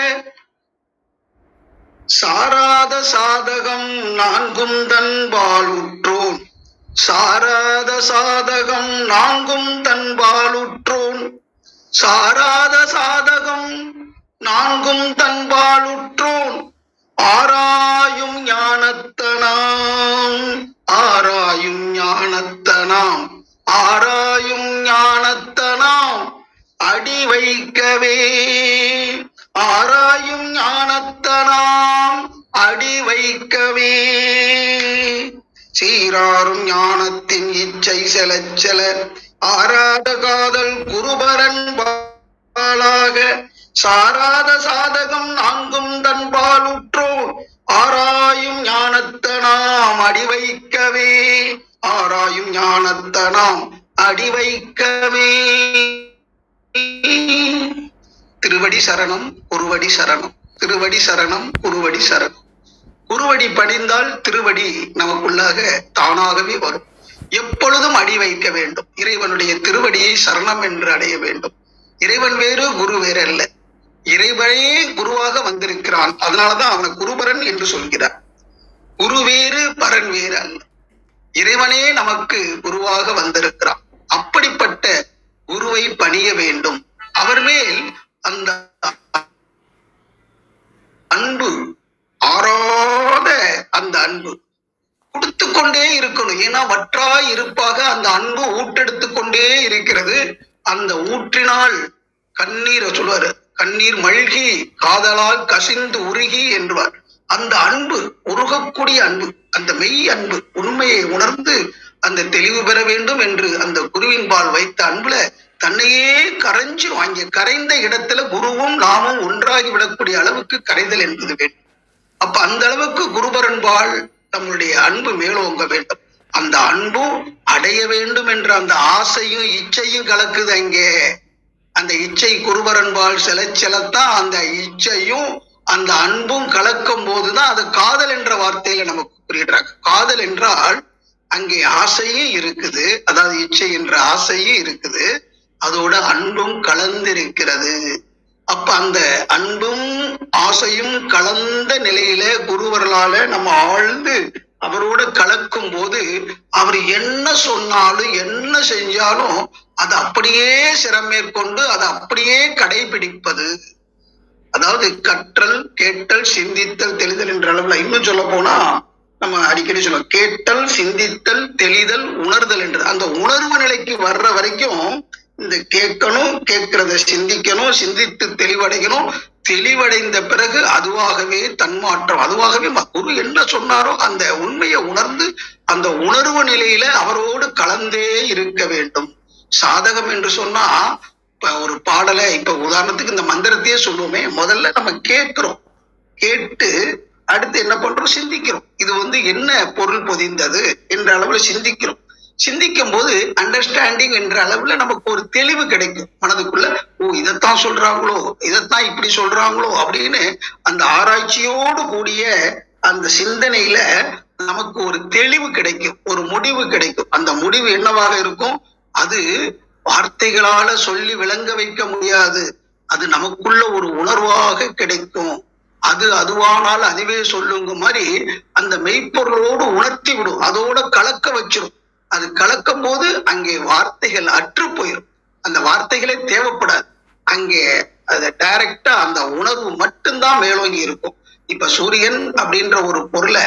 சாராத சாதகம் நான்கும் தன்பால் உற்றோன், சாராத சாதகம் நான்கும் தன்பால் உற்றோன், சாராத சாதகம் நான்கும் தன்பால் உற்றோன், ஆராயும் ஞானத்தனாம் ஆராயும் ஞானத்தனாம் ஆராயும் ஞானத்தனாம் அடி வைக்கவே ஆராயும் ஞானத்தனாம் அடி வைக்கவே சீராரும் ஞானத்தின் இச்சை செலச்செல ஆராத காதல் குருபரன் பாலாக சாராத சாதகம் நான்கும் தன் பாலுற்றோர் ஆராயும் ஞானத்தனாம் அடி வைக்கவே ஆராயும் ஞானத்தனாம் அடி வைக்கவே. திருவடி சரணம் குருவடி சரணம் திருவடி சரணம் குருவடி சரணம். குருவடி பணிந்தால் திருவடி நமக்குள்ளாக தானாகவே வரும். எப்பொழுதும் அடி வைக்க வேண்டும். இறைவனுடைய திருவடியை சரணம் என்று அடைய வேண்டும். இறைவன் வேறு குரு வேறு அல்ல. இறைவனே குருவாக வந்திருக்கிறான். அதனாலதான் அவனை குருபரன் என்று சொல்கிறார். குரு வேறு பரன் வேறு அல்ல. இறைவனே நமக்கு குருவாக வந்திருக்கிறான். அப்படிப்பட்ட குருவை பணிய வேண்டும். அவர் மேல் அந்த அன்பு, ஆறாத அந்த அன்பு கொடுத்து கொண்டே இருக்கணும். ஏன்னா வற்றாய் இருப்பாக அந்த அன்பு ஊட்டெடுத்து கொண்டே இருக்கிறது. அந்த ஊற்றினால் கண்ணீரை சொல்வாரு, கண்ணீர் மல்கி காதலால் கசிந்து உருகி என்றுவார். அந்த அன்பு, உருகக்கூடிய அன்பு, அந்த மெய் அன்பு, உண்மையை உணர்ந்து அந்த தெளிவு பெற வேண்டும் என்று அந்த குருவின் பால் வைத்த அன்புல தன்னையே கரைஞ்சு வாங்கிய கரைந்த இடத்துல குருவும் நாமும் ஒன்றாகி விடக்கூடிய அளவுக்கு கரைதல் என்பது வேண்டும். அப்ப அந்த அளவுக்கு குருபரன்பால் நம்மளுடைய அன்பு மேலோங்க வேண்டும். அந்த அன்பும் அடைய வேண்டும் என்ற அந்த ஆசையும் இச்சையும் கலக்குது. அங்கே அந்த இச்சை குருபரன்பால் செலத்தான் அந்த இச்சையும் அந்த அன்பும் கலக்கும் போதுதான் அது காதல் என்ற வார்த்தையில நமக்கு குறியிடுறாங்க. காதல் என்றால் அங்கே ஆசையும் இருக்குது, அதாவது இச்சை என்ற ஆசையும் இருக்குது, அதோட அன்பும் கலந்திருக்கிறது. அப்ப அந்த அன்பும் ஆசையும் கலந்த நிலையில குருவர்களால நம்ம ஆழ்ந்து அவரோட கலக்கும் போது அவர் என்ன சொன்னாலும் என்ன செஞ்சாலும் அதை அப்படியே சிரமேற்கொண்டு அதை அப்படியே கடைபிடிப்பது. அதாவது கற்றல், கேட்டல், சிந்தித்தல், தெளிதல் என்ற அளவுல இன்னும் சொல்ல போனா நம்ம அடிக்கடி சொல்லுவோம், கேட்டல், சிந்தித்தல், தெளிதல், உணர்தல் என்று. அந்த உணர்வு நிலைக்கு வர்ற வரைக்கும் இந்த கேட்கணும், கேட்கிறத சிந்திக்கணும், சிந்தித்து தெளிவடையணும், தெளிவடைந்த பிறகு அதுவாகவே தன்மாற்றம், அதுவாகவே குரு என்ன சொன்னாரோ அந்த உண்மையை உணர்ந்து அந்த உணர்வு நிலையில அவரோடு கலந்தே இருக்க வேண்டும். சாதகம் என்று சொன்னா இப்ப ஒரு பாடலை, இப்ப உதாரணத்துக்கு இந்த மந்திரத்தையே சொல்லுவோமே, முதல்ல நம்ம கேட்கிறோம், கேட்டு அடுத்து என்ன பண்றோம், சிந்திக்கிறோம். இது என்ன பொருள் பொதிந்தது என்ற அளவுல சிந்திக்கிறோம். சிந்திக்கும் போது அண்டர்ஸ்டாண்டிங் என்ற அளவுல நமக்கு ஒரு தெளிவு கிடைக்கும் மனதுக்குள்ள. ஓ, இதைத்தான் சொல்றாங்களோ, இதைத்தான் இப்படி சொல்றாங்களோ அப்படின்னு அந்த ஆராய்ச்சியோடு கூடிய அந்த சிந்தனையில நமக்கு ஒரு தெளிவு கிடைக்கும், ஒரு முடிவு கிடைக்கும். அந்த முடிவு என்னவாக இருக்கும், அது வார்த்தைகளால சொல்லி விளங்க வைக்க முடியாது. அது நமக்குள்ள ஒரு உணர்வாக கிடைக்கும். அது அதுவானால் அதுவே சொல்லுங்க மாதிரி அந்த மெய்ப்பொருளோடு உணர்த்தி விடும், அதோட கலக்க வச்சிடும். அது கலக்கும் போது அங்கே வார்த்தைகள் அற்று போயிடும். அந்த வார்த்தைகளே தேவைப்படாது. அங்கே அது டைரக்டா அந்த உணர்வு மட்டும்தான் மேலோங்கி இருக்கும். இப்ப சூரியன் அப்படின்ற ஒரு பொருளை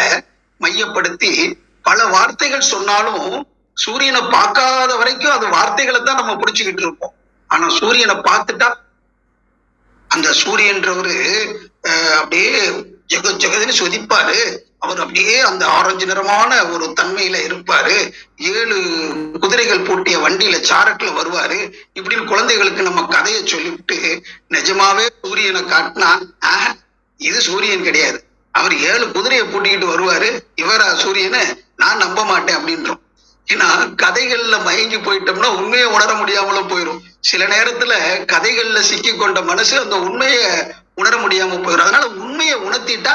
மையப்படுத்தி பல வார்த்தைகள் சொன்னாலும் சூரியனை பார்க்காத வரைக்கும் அது வார்த்தைகளை தான் நம்ம பிடிச்சுக்கிட்டு இருப்போம். ஆனா சூரியனை பார்த்துட்டா அந்த சூரியன்றவரு அப்படியே ஜெகதுன்னு சொதிப்பாரு. அவர் அப்படியே அந்த ஆரஞ்சு நிறமான ஒரு தன்மையில இருப்பாரு. 7 குதிரைகள் பூட்டிய வண்டியில சாரட்டுல வருவாரு. இப்படின்னு குழந்தைகளுக்கு நம்ம கதையை சொல்லிவிட்டு நிஜமாவே சூரியனை காட்டினா இது சூரியன் கிடையாது, அவர் 7 குதிரையை பூட்டிக்கிட்டு வருவாரு, இவரா சூரியனை நான் நம்ப மாட்டேன் அப்படின்றோம். ஏன்னா கதைகள்ல மயங்கி போயிட்டோம்னா உண்மையை உணர முடியாமலும் போயிடும். சில நேரத்துல கதைகள்ல சிக்கி கொண்ட மனசு அந்த உண்மையை உணர முடியாம போயிடும். அதனால உண்மையை உணர்த்திட்டா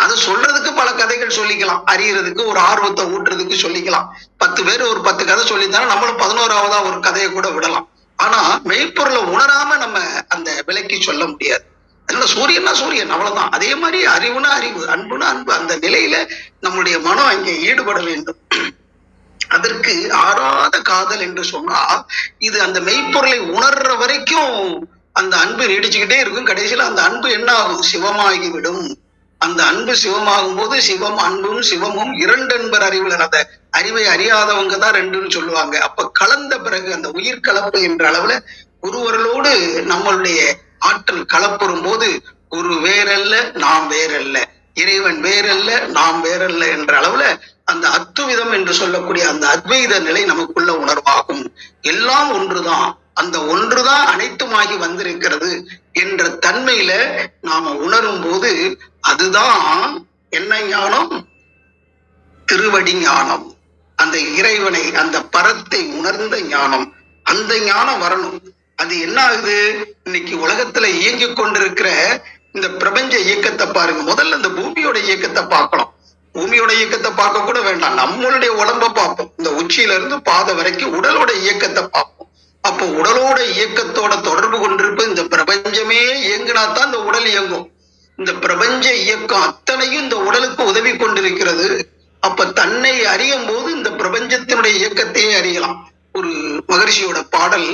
அதை சொல்றதுக்கு பல கதைகள் சொல்லிக்கலாம், அறியறதுக்கு ஒரு ஆர்வத்தை ஊட்டுறதுக்கு சொல்லிக்கலாம். 10 பேர் ஒரு 10 கதை சொல்லியிருந்தாலும் நம்மளும் 11ஆவதா ஒரு கதையை கூட விடலாம். ஆனா மெய்ப்பொருளை உணராம நம்ம அந்த விலைக்கு சொல்ல முடியாது. அதனால சூரியன்னா சூரியன், அவ்வளவுதான். அதே மாதிரி அறிவுனா அறிவு, அன்புனா அன்பு. அந்த நிலையில நம்முடைய மனம் அங்கே ஈடுபட வேண்டும். அதற்கு ஆறாத காதல் என்று சொன்னா இது அந்த மெய்ப்பொருளை உணர்ற வரைக்கும் அந்த அன்பு நீடிச்சுக்கிட்டே இருக்கும். கடைசியில அந்த அன்பு என்ன ஆகும், சிவமாகிவிடும். அந்த அன்பு சிவமாகும் போது சிவம் அன்பும் சிவமும் இரண்டு என்பர் அறிவில். அந்த அறிவை அறியாதவங்க தான் ரெண்டுன்னு சொல்லுவாங்க. அப்ப கலந்த பிறகு அந்த உயிர் கலப்பு என்ற அளவுல ஒருவர்களோடு நம்மளுடைய ஆற்றல் கலப்புறும் போது குரு வேறல்ல நாம் வேறல்ல, இறைவன் வேறல்ல நாம் வேறல்ல என்ற அளவுல அந்த அத்துவிதம் என்று சொல்லக்கூடிய அந்த அத்வைத நிலை நமக்குள்ள உணர்வாகும். எல்லாம் ஒன்றுதான், அந்த ஒன்றுதான் அனைத்துமாகி வந்திருக்கிறது என்ற தன்மையில நாம உணரும் போது அதுதான் என்ன ஞானம்? திருவடி ஞானம். அந்த இறைவனை, அந்த பரத்தை உணர்ந்த ஞானம். அந்த ஞானம் வரணும். அது என்ன ஆகுது? இன்னைக்கு உலகத்துல இயங்கிக் கொண்டிருக்கிற இந்த பிரபஞ்ச இயக்கத்தை பாருங்க. முதல்ல இந்த பூமியோட இயக்கத்தை பார்க்கலாம். பூமியோட இயக்கத்தை பார்க்க கூட வேண்டாம், நம்மளுடைய உடம்ப பார்ப்போம். இந்த உச்சியில இருந்து பாதை வரைக்கும் உடலோட இயக்கத்தை பார்ப்போம். அப்போ உடலோட இயக்கத்தோட தொடர்பு கொண்டிருப்ப இந்த பிரபஞ்சமே இயங்கினாத்தான் இந்த உடல் இயங்கும். இந்த பிரபஞ்ச இயக்கம் அத்தனையும் இந்த உடலுக்கு உதவி கொண்டிருக்கிறது. அப்ப தன்னை அறியும் போது இந்த பிரபஞ்சத்தினுடைய இயக்கத்தையே அறியலாம். ஒரு மகரிஷியோட பாடல்,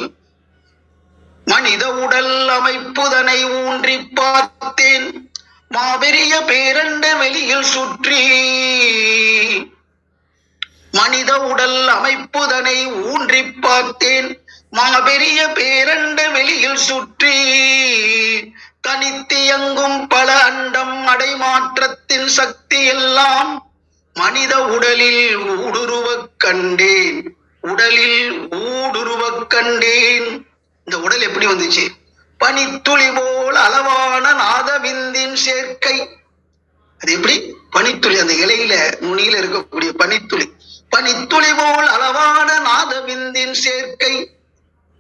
மனித உடல் அமைப்புதனை ஊன்றி பார்த்தேன், மாபெரிய பேரண்ட வெளியில் சுற்றி. மனித உடல் அமைப்புதனை ஊன்றி பார்த்தேன், மாபெரிய பேரண்ட வெளியில் சுற்றி. தனித்தியங்கும் பல அண்டம் அடைமாற்றத்தின் சக்தி எல்லாம் மனித உடலில் ஊடுருவக் கண்டேன், உடலில் ஊடுருவக் கண்டேன். இந்த உடல் எப்படி வந்துச்சு? பனித்துளி போல் அளவான நாதவிந்தின் சேர்க்கை. அது எப்படி? பனித்துளி, அந்த இலையில நுனியில இருக்கக்கூடிய பனித்துளி. பனித்துளி போல் அளவான நாதவிந்தின் சேர்க்கை.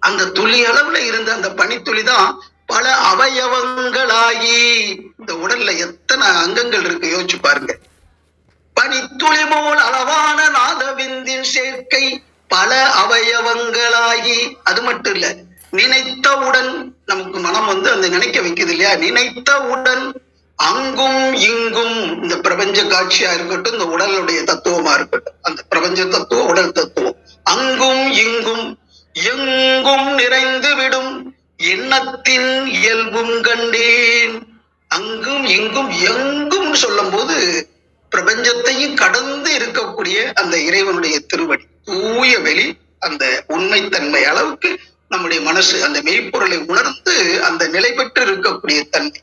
அந்த துளி அளவுல இருந்த அந்த பனித்துளி தான் பல அவயவங்களாகி, இந்த உடல்ல எத்தனை அங்கங்கள் இருக்கு யோசிச்சு பாருங்க. பனித்துளி போல் அளவான நாதவிந்தின் சேர்க்கை பல அவயவங்களாகி. அது மட்டும் இல்ல, நினைத்தவுடன் நமக்கு மனம் அந்த நினைக்க வைக்குது இல்லையா? நினைத்தவுடன் அங்கும் இங்கும், இந்த பிரபஞ்ச காட்சியா இருக்கட்டும், இந்த உடலுடைய தத்துவமா இருக்கட்டும், அந்த பிரபஞ்ச தத்துவம் உடல் தத்துவம், அங்கும் இங்கும் எங்கும் நிறைந்து விடும் எண்ணத்தின் இயல்பும் கண்டேன். அங்கும் இங்கும் எங்கும் சொல்லும் போது பிரபஞ்சத்தையும் கடந்து இருக்கக்கூடிய அந்த இறைவனுடைய திருவடி, தூய வெளி, அந்த உண்மைத்தன்மை அளவுக்கு நம்முடைய மனசு அந்த மெய்ப்பொருளை உணர்ந்து அந்த நிலை பெற்று இருக்கக்கூடிய தன்மை.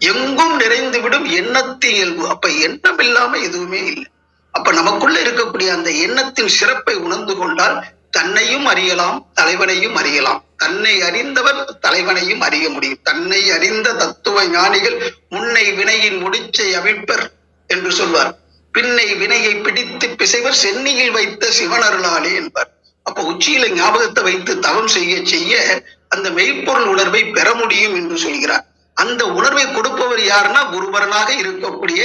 எங்கும் நிறைந்து விடும் எண்ணத்தின் இயல்பு. அப்ப எண்ணம் இல்லாம எதுவுமே இல்லை. அப்ப நமக்குள்ள இருக்கக்கூடிய அந்த எண்ணத்தின் சிறப்பை உணர்ந்து கொண்டால் தன்னையும் அறியலாம், தலைவனையும் அறியலாம். தன்னை அறிந்தவர் தலைவனையும் அறிய முடியும். தன்னை அறிந்த தத்துவ ஞானிகள் முன்னை வினையின் முடிச்சை அவிழ்ப்பர் என்று சொல்வார். பின்னை வினையை பிடித்து பிசைவர் சென்னியில் வைத்த சிவனருளாலே என்பார். அப்ப உச்சியில ஞாபகத்தை வைத்து தவம் செய்ய செய்ய அந்த மெய்ப்பொருள் உணர்வை பெற முடியும் என்று சொல்கிறார். அந்த உணர்வை கொடுப்பவர் யாருன்னா குருபரனாக இருக்கக்கூடிய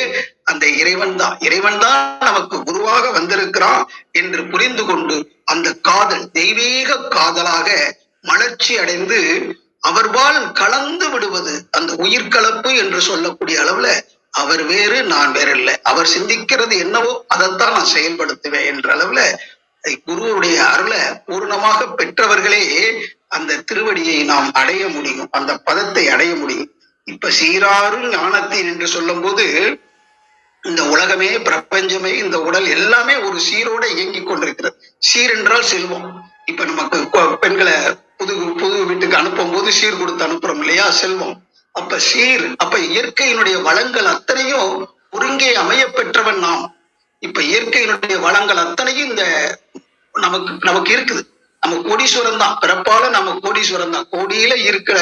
அந்த இறைவன் தான். இறைவன் தான் நமக்கு குருவாக வந்திருக்கிறான் என்று புரிந்து கொண்டு அந்த காதல் தெய்வீக காதலாக மலர்ச்சி அடைந்து அவர்பால் கலந்து விடுவது, அந்த உயிர் கலப்பு என்று சொல்லக்கூடிய அளவுல அவர் வேறு நான் வேறு இல்லை, அவர் சிந்திக்கிறது என்னவோ அதைத்தான் நான் செயல்படுத்துவேன் என்ற அளவுல குருவுடைய அருளை பூர்ணமாக பெற்றவர்களே அந்த திருவடியை நாம் அடைய முடியும், அந்த பதத்தை அடைய முடியும். இப்ப சீராரும் ஞானத்தின் என்று சொல்லும் போது இந்த உலகமே பிரபஞ்சமே இந்த உடல் எல்லாமே ஒரு சீரோட இயங்கிக் கொண்டிருக்கிறது. சீர் என்றால் செல்வம். இப்ப நமக்கு பெண்களை புது புது வீட்டுக்கு அனுப்பும் போது சீர் கொடுத்து அனுப்புறோம் இல்லையா, செல்வம். அப்ப சீர், அப்ப இயற்கையினுடைய வளங்கள் அத்தனையும் ஒருங்கே அமைய பெற்றவன் நாம். இப்ப இயற்கையினுடைய வளங்கள் அத்தனையும் இந்த நமக்கு இருக்குது. நம்ம கோடீஸ்வரன் தான், பிறப்பால நம்ம கோடீஸ்வரன் தான். கோடியில இருக்கிற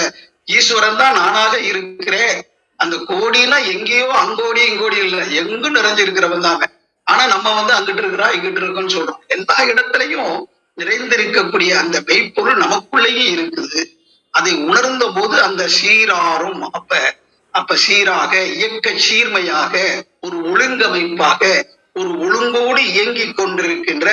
ஈஸ்வரன் தான் நானாக இருக்கிறேன். அந்த கோடினா எங்கேயோ அங்கோடி இங்கோடி இல்லை, எங்கும் நிறைஞ்சிருக்கிறவன் தாங்க. ஆனா நம்ம அங்கிட்டு இருக்கிறா இங்கிட்டு இருக்கோன்னு சொல்றோம். எல்லா இடத்துலையும் நிறைந்திருக்கக்கூடிய அந்த மெய்ப்பொருள் நமக்குள்ளேயே இருக்குது. அதை உணர்ந்த போது அந்த சீராரும் அப்ப சீராக இயக்க சீர்மையாக ஒரு ஒழுங்கமைப்பாக ஒரு ஒழுங்கோடு இயங்கிக் கொண்டிருக்கின்ற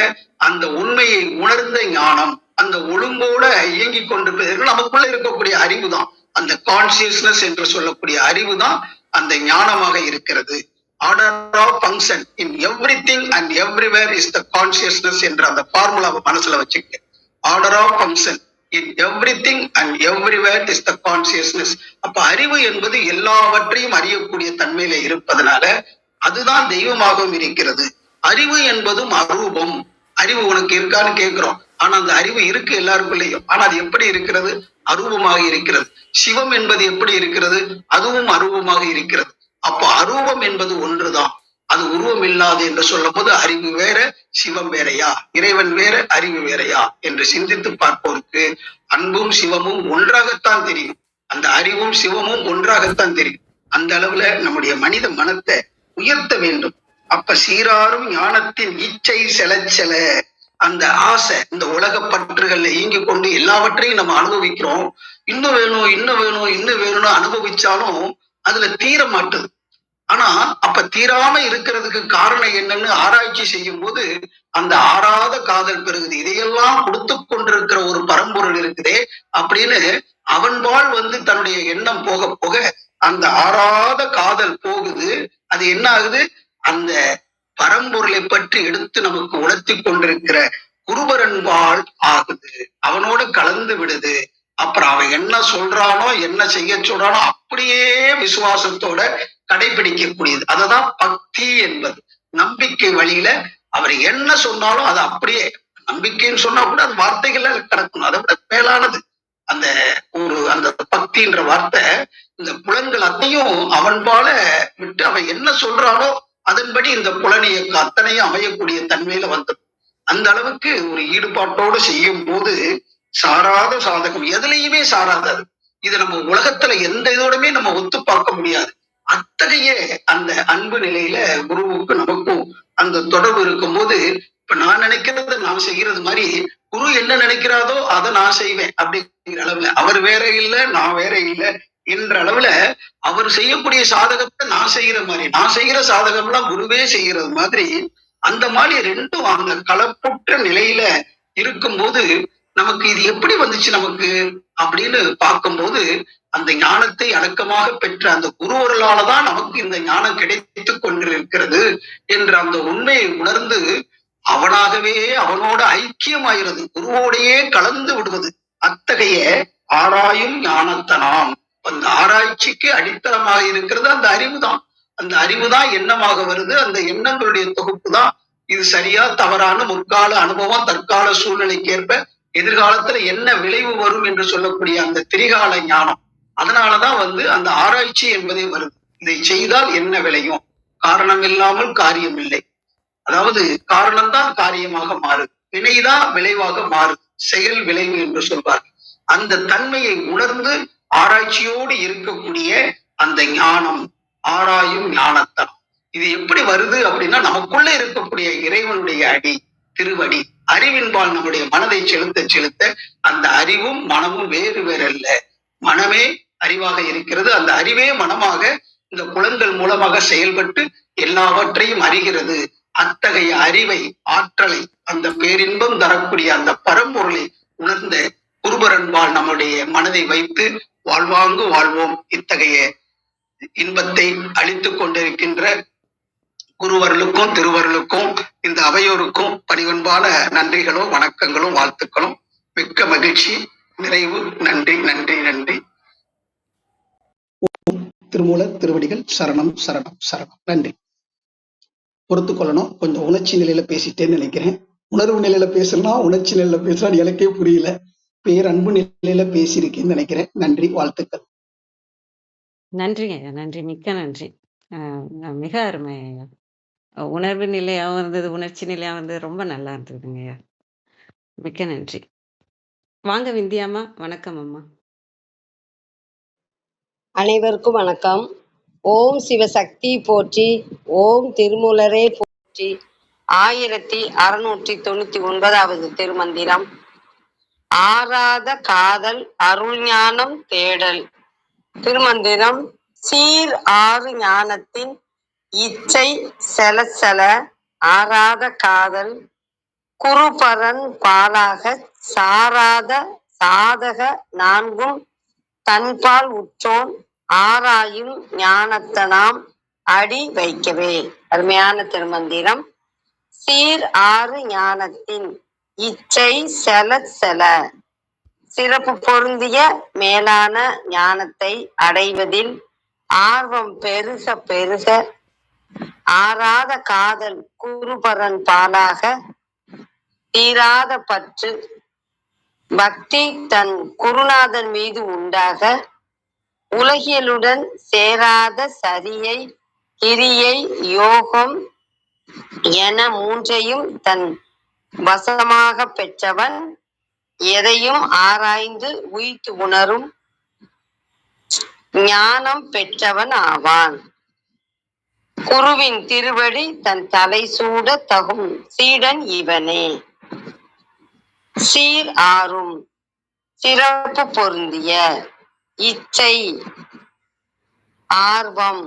அந்த உண்மையை உணர்ந்த ஞானம், அந்த ஒழுங்கோட இயங்கிக் கொண்டிருப்பது நமக்குள்ள இருக்கக்கூடிய அறிவு தான். அந்த கான்சியஸ்னஸ் என்று சொல்லக்கூடிய அறிவு தான் அந்த ஞானமாக இருக்கிறது. Order of function in everything and everywhere is the consciousness என்ற அந்த ஃபார்முலாவை மனசுல வச்சுக்க. Order of function in everything and everywhere is the consciousness. அப்ப அறிவு என்பது எல்லாவற்றையும் அறியக்கூடிய தன்மையில இருப்பதனால அதுதான் தெய்வமாகவும் இருக்கிறது. அறிவு என்பதும் அரூபம். அறிவு உனக்கு இருக்கான்னு கேட்கிறோம், ஆனா அந்த அறிவு இருக்கு எல்லாருக்குள்ளேயும். ஆனா அது எப்படி இருக்கிறது? அரூபமாக இருக்கிறது. சிவம் என்பது எப்படி இருக்கிறது? அதுவும் அரூபமாக இருக்கிறது. அப்போ அரூபம் என்பது ஒன்றுதான், அது உருவம் இல்லாது என்று சொல்லும் போது அறிவு வேற சிவம் வேறையா, இறைவன் வேற அறிவு வேறையா என்று சிந்தித்து பார்ப்போருக்கு அன்பும் சிவமும் ஒன்றாகத்தான் தெரியும், அந்த அறிவும் சிவமும் ஒன்றாகத்தான் தெரியும். அந்த அளவுல நம்முடைய மனித மனத்தை உயர்த்த வேண்டும். அப்ப சீராரும் ஞானத்தின் இச்சை செல அந்த ஆசை, இந்த உலக பற்றுகள்ல இயங்கி கொண்டு எல்லாவற்றையும் நம்ம அனுபவிக்கிறோம். இன்னும் வேணும் இன்னும் வேணும் இன்னும் வேணும்னு அனுபவிச்சாலும் அதுல தீர மாட்டுது. ஆனா அப்ப தீராம இருக்கிறதுக்கு காரணம் என்னன்னு ஆராய்ச்சி செய்யும் போது அந்த ஆறாத காதல் பெருகுது. இதையெல்லாம் கொடுத்து கொண்டிருக்கிற ஒரு பரம்பொருள் இருக்குதே அப்படின்னு அவன்பால் தன்னுடைய எண்ணம் போக போக அந்த ஆறாத காதல் போகுது. அது என்ன ஆகுது? அந்த பரம்பொருளை பற்றி எடுத்து நமக்கு உணர்த்தி கொண்டிருக்கிற குருபரன்பால் ஆகுது, அவனோடு கலந்து விடுது. அப்புறம் அவன் என்ன சொல்றானோ என்ன செய்ய சொல்றானோ அப்படியே விசுவாசத்தோட கடைபிடிக்கக்கூடியது. அததான் பக்தி என்பது. நம்பிக்கை வழியில அவர் என்ன சொன்னாலும் அது அப்படியே, நம்பிக்கைன்னு சொன்னா கூட அது வார்த்தைகள்ல கிடக்கணும், அதை விட மேலானது அந்த அந்த பக்தின்ற வார்த்தை. இந்த புலன்கள் அத்தனையும் அவன்பால விட்டு அவன் என்ன சொல்றானோ அதன்படி இந்த புலனியக்கு அத்தனையும் அமையக்கூடிய தன்மையில வந்தது. அந்த அளவுக்கு ஒரு ஈடுபாட்டோடு செய்யும் போது சாராத சாதகம், எதுலையுமே சாராதது. இது நம்ம உலகத்துல எந்த இதோடுமே நம்ம ஒத்து பார்க்க முடியாது. அத்தகைய அந்த அன்பு நிலையில குருவுக்கு நமக்கும் அந்த தொடர்பு இருக்கும் போது, இப்ப நான் நினைக்கிறத நான் செய்யறது மாதிரி குரு என்ன நினைக்கிறாரோ அதை நான் செய்வேன் அப்படிங்கிற அளவுல, அவர் வேற இல்லை நான் வேற இல்லை என்ற அளவுல அவர் செய்யக்கூடிய சாதகத்தை நான் செய்யற மாதிரி, நான் செய்யற சாதகம் எல்லாம் குருவே செய்யறது மாதிரி, அந்த மாதிரி ரெண்டும் அந்த கலப்புற்ற நிலையில இருக்கும்போது நமக்கு இது எப்படி வந்துச்சு நமக்கு அப்படின்னு பார்க்கும்போது, அந்த ஞானத்தை அடக்கமாக பெற்ற அந்த குருவர்களாலதான் நமக்கு இந்த ஞானம் கிடைத்து கொண்டிருக்கிறது என்ற அந்த உண்மையை உணர்ந்து அவனாகவே அவனோட ஐக்கியமாகிறது, குருவோடையே கலந்து விடுவது. அத்தகைய ஆராயும் ஞானத்தனாம். அந்த ஆராய்ச்சிக்கு அடித்தளமாக இருக்கிறது அந்த அறிவுதான். அந்த அறிவுதான் எண்ணமாக வருது. அந்த எண்ணங்களுடைய தொகுப்பு தான் இது சரியா தவறான முற்கால அனுபவம், தற்கால சூழ்நிலைக்கு ஏற்ப எதிர்காலத்துல என்ன விளைவு வரும் என்று சொல்லக்கூடிய அந்த திரிகால ஞானம். அதனாலதான் அந்த ஆராய்ச்சி என்பதே வருது. இதை செய்தால் என்ன விளையும், காரணம் இல்லாமல் காரியம் இல்லை. அதாவது காரணம்தான் காரியமாக மாறுது, வினைதான் விளைவாக மாறுது, செயல் விளைவு என்று சொல்வார். அந்த தன்மையை உணர்ந்து ஆராய்ச்சியோடு இருக்கக்கூடிய அந்த ஞானம் ஆராயும் ஞானத்தனம். இது எப்படி வருது அப்படின்னா, நமக்குள்ள இருக்கக்கூடிய இறைவனுடைய அடி திருவடி அறிவின்பால் நம்முடைய மனதை செலுத்த செலுத்த அந்த அறிவும் மனமும் வேறு வேறு அல்ல, மனமே அறிவாக இருக்கிறது. அந்த அறிவே மனமாக இந்த புலன்கள் மூலமாக செயல்பட்டு எல்லாவற்றையும் அறிகிறது. அத்தகைய அறிவை, ஆற்றலை, அந்த பேரின்பம் தரக்கூடிய அந்த பரம்பொருளை உணர்ந்த குருபரன்பால் நம்முடைய மனதை வைத்து வாழ்வாங்கு வாழ்வோம். இத்தகைய இன்பத்தை அளித்துக் கொண்டிருக்கின்ற குருவர்களுக்கும் திருவர்களுக்கும் இந்த அவையோருக்கும் பணிவன்பான நன்றிகளும் வணக்கங்களும் வாழ்த்துக்களும். மிக்க மகிழ்ச்சி, நிறைவு. நன்றி நன்றி நன்றி. திருமூலர் திருவடிகள் சரணம் சரணம் சரணம். நன்றி. பொறுத்து கொள்ளணும், கொஞ்சம் உணர்ச்சி நிலையில பேசிட்டேன்னு நினைக்கிறேன். உணர்வு நிலையில பேசலாம், உணர்ச்சி நிலையில பேசலாம், எனக்கே புரியல. பேரன்பு நிலையில பேசியிருக்கேன்னு நினைக்கிறேன். நன்றி, வாழ்த்துக்கள். நன்றிங்க ஐயா, நன்றி, மிக்க நன்றி. மிக அருமை ஐயா. உணர்வு நிலையாகவும் இருந்தது, உணர்ச்சி நிலையாகவும் இருந்தது, ரொம்ப நல்லா இருந்ததுங்க ஐயா. மிக்க நன்றி. வாங்க விந்தியாம்மா. வணக்கம் அம்மா. அனைவருக்கும் வணக்கம். ஓம் சிவசக்தி போற்றி, ஓம் திருமூலரே போற்றி. 1699வது திருமந்திரம். ஆராத காதல் அருள் ஞானம் தேடல். திருமந்திரம். சீர் ஆறு ஞானத்தின் இச்சை செல ஆராத காதல் குருபரன் பாலாக சாராத சாதக நான்கும் தன்பால் உற்றோன் ஆராயும் ஞானத்தனாம் அடி வைக்கவே. அருமையான திருமந்திரம். சீர் ஆறு ஞானத்தின் இச்சை செல சிறப்பு பொருந்திய மேலான ஞானத்தை அடைவதில் ஆர்வம் பெருக பெருக ஆறாத காதல் குருபரன் பாலாக தீராத பற்று பக்தி தன் குருநாதன் மீது உண்டாக உலகியலுடன் சேராத சரியை கிரியை யோகம் என மூன்றையும் தன் வசமாக பெற்றவன் எதையும் ஆராய்ந்து உய்த்து உணரும் ஞானம் பெற்றவன் ஆவான். குருவின் திருவடி தன் தலை சூட தகும் சீடன் இவனே. சீர் ஆறும் சிறப்பு பொருந்திய இச்சை ஆர்வம்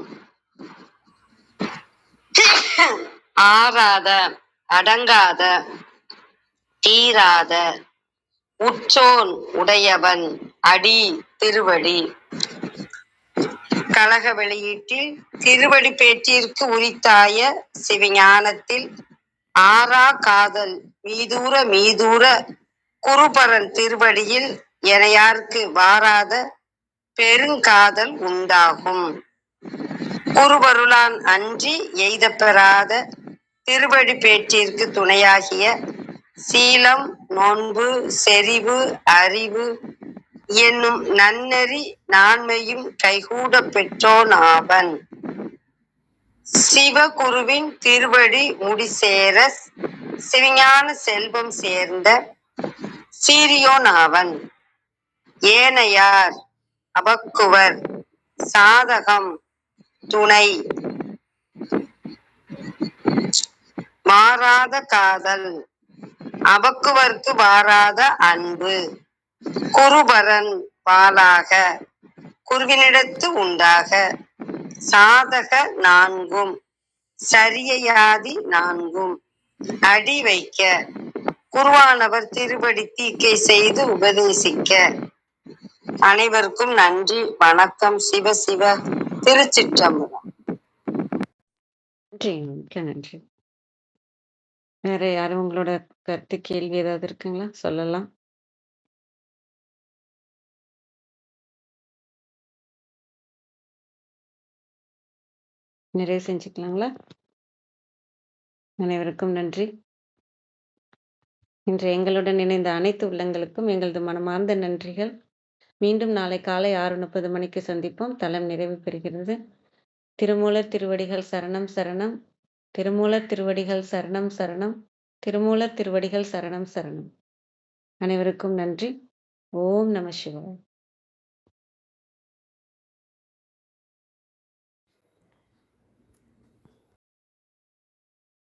ஆறாத அடங்காத தீராத உற்றோன் உடையவன் அடி திருவடி. கழக வெளியீட்டில் திருவடி பேச்சிற்கு உரித்தாய சிவஞானத்தில் ஆறா காதல் மீதூர மீதூர குருபரன் திருவடியில் எனையார்க்கு வாராத பெருங்காதல் உண்டாகும். குருபருளான் அன்றி எய்த பெறாத திருவடி பேச்சிற்கு துணையாகிய சீலம் நோன்பு செறிவு அறிவு என்னும் நன்னெறி நான்மையும் கைகூட பெற்றோன் ஆவன். சிவகுருவின் திருவடி முடிசேர சிவஞான செல்வம் சேர்ந்த சீரியோன் ஆவன். ஏனையார் அபக்குவர் சாதகம் துணை மாறாத காதல் அபக்குவர்க்கு வாராத அன்பு குருபரன் பாலாக குருவினிடத்து உண்டாக சாதக நான்கும் சரியையாதி நான்கும் அடி வைக்க குருவானவர் திருவடி தீக்கை செய்து உபதேசிக்க. அனைவருக்கும் நன்றி வணக்கம். சிவ சிவ. திருச்சிற்றம்பலம். நன்றி, மிக்க நன்றி. வேற யாரும் உங்களோட கருத்து கேள்வி ஏதாவது இருக்குங்களா? சொல்லலாம். நிறைவு செஞ்சுக்கலாங்களா? அனைவருக்கும் நன்றி. இன்று எங்களுடன் இணைந்த அனைத்து உள்ளங்களுக்கும் எங்களது மனமார்ந்த நன்றிகள். மீண்டும் நாளை காலை 6:30 மணிக்கு சந்திப்போம். தலம் நிறைவு பெறுகிறது. திருமூலர் திருவடிகள் சரணம் சரணம். திருமூலர் திருவடிகள் சரணம் சரணம். திருமூலர் திருவடிகள் சரணம் சரணம். அனைவருக்கும் நன்றி. ஓம் நம சிவாய.